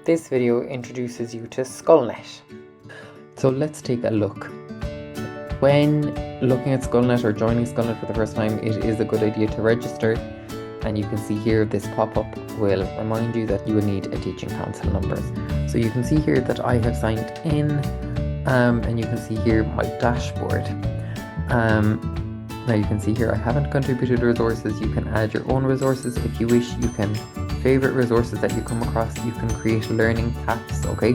This video introduces you to Scoilnet. So let's take a look. When looking at Scoilnet or joining Scoilnet for the first time, it is a good idea to register. And you can see here this pop-up will remind you that you will need a teaching council numbers. So you can see here that I have signed in, and you can see here my dashboard. Now you can see here I haven't contributed resources. You can add your own resources if you wish. You can favorite resources that you come across. You can create learning paths, okay?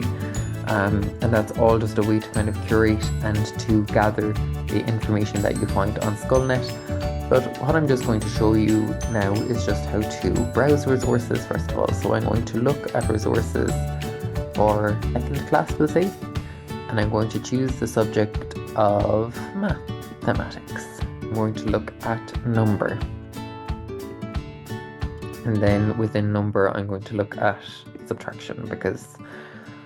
And that's all just a way to kind of curate and to gather the information that you find on Scoilnet. But what I'm just going to show you now is just how to browse resources first of all. So I'm going to look at resources for second class, we'll say, and I'm going to choose the subject of mathematics. I'm going to look at number. And then within number, I'm going to look at subtraction, because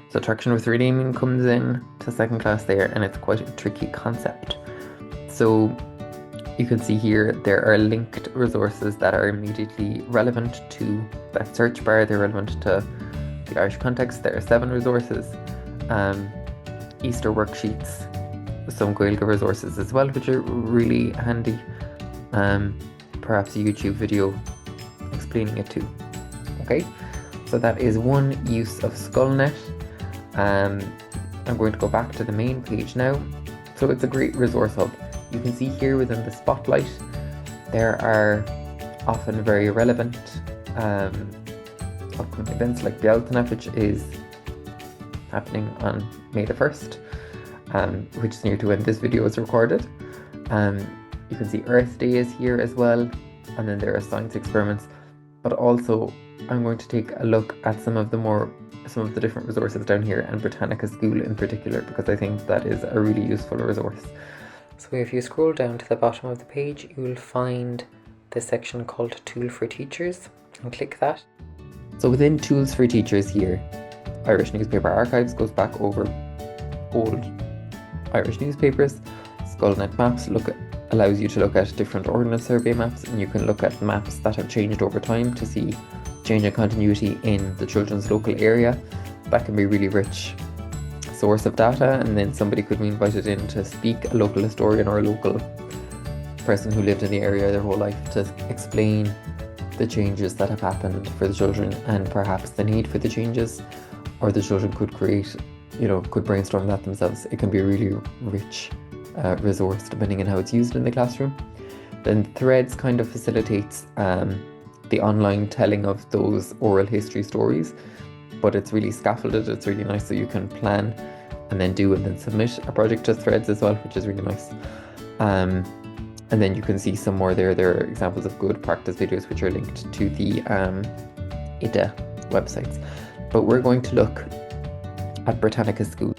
subtraction with renaming comes in to second class there, and it's quite a tricky concept. So you can see here there are linked resources that are immediately relevant to that search bar. They're relevant to the Irish context. There are 7 resources, Easter worksheets, some Gaeilge resources as well, which are really handy. Perhaps a YouTube video explaining it too. Okay, so that is one use of Scoilnet. I'm going to go back to the main page now. So it's a great resource hub. You can see here within the spotlight there are often very relevant upcoming events like Bealtaine, which is happening on May the 1st, which is near to when this video is recorded. You can see Earth Day is here as well, and then there are science experiments. But also I'm going to take a look at some of the different resources down here, and Britannica School in particular, because I think that is a really useful resource. So if you scroll down to the bottom of the page, you will find the section called Tool for Teachers, and click that. So within Tools for Teachers here, Irish Newspaper Archives goes back over old Irish newspapers. Scoilnet Maps allows you to look at different ordnance survey maps, and you can look at maps that have changed over time to see change and continuity in the children's local area. That can be really rich source of data, and then somebody could be invited in to speak, a local historian or a local person who lived in the area their whole life, to explain the changes that have happened for the children and perhaps the need for the changes, or the children could create, could brainstorm that themselves. It can be a really rich resource depending on how it's used in the classroom. Then Threads kind of facilitates the online telling of those oral history stories, but it's really scaffolded. It's really nice, so you can plan and then submit a project to Threads as well, which is really nice. And then you can see some more there. There are examples of good practice videos which are linked to the IDA websites. But we're going to look at Britannica School.